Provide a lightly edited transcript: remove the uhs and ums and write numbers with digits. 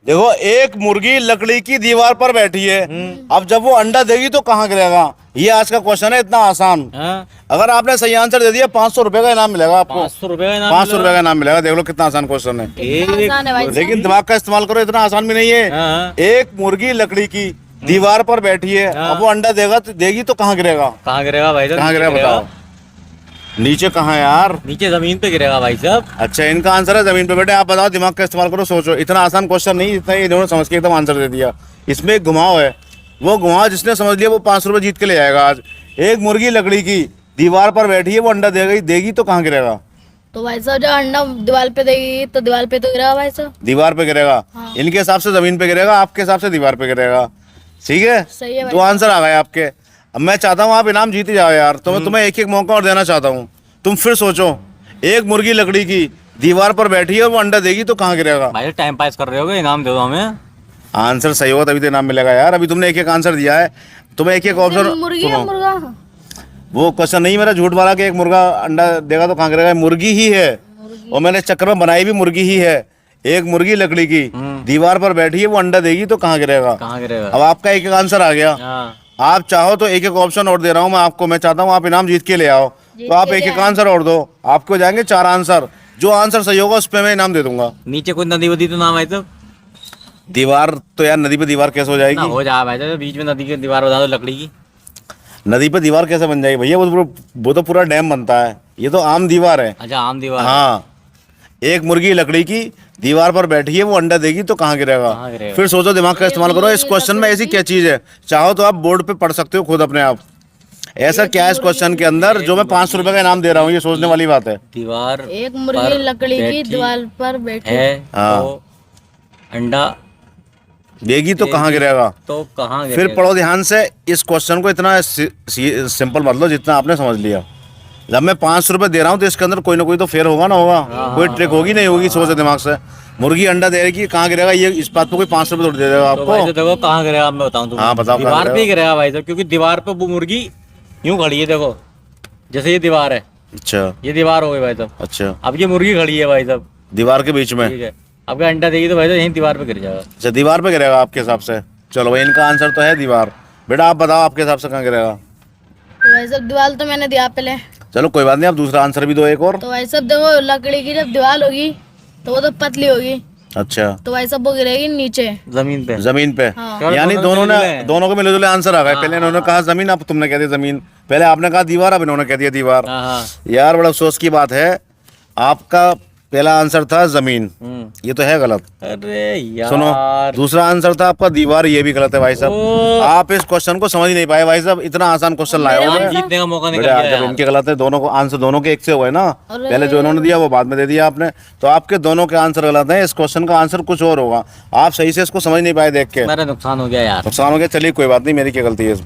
देखो, एक मुर्गी लकड़ी की दीवार पर बैठी है, अब जब वो अंडा देगी तो कहाँ गिरेगा? ये आज का क्वेश्चन है, इतना आसान। हाँ? अगर आपने सही आंसर दे दिया 500 रुपए का इनाम मिलेगा आपको। 500 रुपए का इनाम 500 रुपए का इनाम मिलेगा। देख लो कितना आसान क्वेश्चन है, एक आसान है भाई साहब। लेकिन दिमाग का इस्तेमाल करो, इतना आसान भी नहीं है। हाँ। एक मुर्गी लकड़ी की दीवार पर बैठी है, हाँ। अब वो अंडा देगी तो कहाँ गिरेगा? कहाँ गिरेगा भाई साहब? कहाँ नीचे गिरेगा बताओ? नीचे कहाँ है यार? नीचे जमीन पे गिरेगा भाई साहब। अच्छा, इनका आंसर है जमीन पे। बेटे आप बताओ, दिमाग का इस्तेमाल करो, सोचो। इतना आसान क्वेश्चन नहीं, इतना ये इन्होंने समझ के एकदम आंसर दे दिया। इसमें एक घुमाव है, वो घुमाव जिसने समझ लिया वो 500 रुपये जीत के ले जाएगा आज। एक मुर्गी लकड़ी की दीवार पर बैठी है, वो अंडा देगी तो कहाँ गिरेगा? तो भाई साहब जब अंडा दीवार पे देगी तो दीवार पे तो गिरा भाई साहब। दीवार पे गिरेगा। हाँ। इनके हिसाब से जमीन पे गिरेगा, आपके हिसाब से दीवार पे गिरेगा। ठीक है, सही है भाई तो आंसर आ गए आपके। अब मैं चाहता हूँ आप इनाम जीत ही जाओ यार, तो मैं तुम्हें एक एक मौका और देना चाहता हूँ। तुम फिर सोचो, एक मुर्गी लकड़ी की दीवार पर बैठी है, वो अंडा देगी तो कहाँ गिरेगा? भाई टाइम पास कर रहे होगे, इनाम दे दो हमें। आंसर सही होगा तभी तो इनाम मिलेगा यार। अभी तुमने एक एक आंसर दिया है, तुम्हें एक एक ऑप्शन। मुर्गी है मुर्गा। वो क्वेश्चन नहीं मेरा झूठ वाला कि एक मुर्गा अंडा देगा तो कहाँ गिरेगा। मुर्गी ही है, और मैंने चक्कर में बनाई भी मुर्गी ही है। एक मुर्गी लकड़ी की दीवार पर बैठी है, वो अंडा देगी तो कहाँ गिरेगा? कहाँ गिरेगा? अब आपका एक एक आंसर आ गया। हाँ। आप चाहो तो एक एक ऑप्शन और दे रहा हूँ मैं आपको। मैं चाहता हूँ आप इनाम जीत के ले आओ, तो आप एक एक आंसर और दो। आपको जाएंगे 4 आंसर, जो आंसर सही होगा उस पर मैं इनाम दे दूंगा। नीचे कोई नदी वदी तो ना भाई साहब? दीवार तो यार, नदी पे दीवार कैसे हो ना जाएगी? हो जा भाई साहब, बीच में नदी की दीवार बता दो लकड़ी की। नदी पे दीवार कैसे बन जाएगी भैया? वो तो पूरा डैम बनता है, ये तो आम दीवार है। अच्छा, आम दीवार। हाँ, एक मुर्गी लकड़ी की दीवार पर बैठी है, वो अंडा देगी तो कहाँ गिरेगा? कहाँ गिरेगा? फिर सोचो, दिमाग का इस्तेमाल करो। इस क्वेश्चन में ऐसी क्या चीज है, चाहो तो आप बोर्ड पे पढ़ सकते हो खुद अपने आप। ऐसा क्या है इस क्वेश्चन के अंदर जो मैं 500 रुपए का इनाम दे रहा हूँ? ये सोचने वाली बात है। दीवार एक मुर्गी पर लकड़ी की बैठी दीवार पर बैठी है हाँ। तो अंडा देगी तो कहाँ गिरेगा? तो कहाँ फिर गिरेगा? पढ़ो ध्यान से। इस क्वेश्चन को इतना सिंपल मत लो जितना आपने समझ लिया। जब मैं 500 रुपए दे रहा हूँ तो इसके अंदर कोई ना कोई तो फेर होगा ना होगा, कोई ट्रिक होगी नहीं होगी। सोचो दिमाग से, मुर्गी अंडा देगी कहाँ गिरेगा? ये इस बात पे कोई 500 रुपए थोड़ी दे देगा तो भाई आपको। तो देखो कहाँ गिरेगा, मैं बताऊँ तुमको। हाँ, बताओ कहाँ दीवार पे ही गिरेगा। गिरेगा भाई साहब, क्योंकि दीवार पे वो मुर्गी यूं खड़ी है। देखो, जैसे ये दीवार है, अच्छा ये दीवार हो गई भाई साहब। अच्छा, अब ये मुर्गी खड़ी है भाई साहब, दीवार के बीच में। ठीक है। अब क्या अंडा देगी तो भाई साहब यहीं दीवार पे गिर जाएगा। अच्छा, दीवार पे गिरेगा आपके हिसाब से। चलो भाई, इनका आंसर तो है दीवार। बेटा आप बताओ आपके हिसाब से कहाँ गिरेगा? तो भाई साहब दीवार तो मैंने दिया पहले। चलो कोई बात नहीं, आप दूसरा आंसर भी दो एक और। तो भाई साहब देखो, लकड़ी की जब दीवार होगी तो वो तो पतली होगी, अच्छा, तो भाई साहब वो गिरेगी नीचे। जमीन पे। जमीन पे। हाँ। यानी दोनों के मिले जुले आंसर आ गए। पहले इन्होंने कहा जमीन, अब तुमने कह दिया जमीन। पहले आपने कहा दीवार, अब इन्होंने कह दिया दीवार। हाँ हाँ। यार बड़ा अफसोस की बात है, आपका पहला आंसर था जमीन, ये तो है गलत। अरे यार सुनो, दूसरा आंसर था आपका दीवार, ये भी गलत है भाई साहब। ओ। आप इस क्वेश्चन को समझ नहीं पाए भाई साहब, इतना आसान क्वेश्चन लाए हो अब मैं। जीतने का मौका निकल बेटा, गया जब यार। इनके गलत है, दोनों को आंसर दोनों के एक से हुए ना। अरे। पहले जो इन्होंने दिया वो बाद में दे दिया आपने, तो आपके दोनों के आंसर गलत हैं। इस क्वेश्चन का आंसर कुछ और होगा, आप सही से इसको समझ नहीं पाए देख के। मेरा नुकसान हो गया यार। नुकसान हो गया। चलिए कोई बात नहीं, मेरी क्या गलती है इसमें।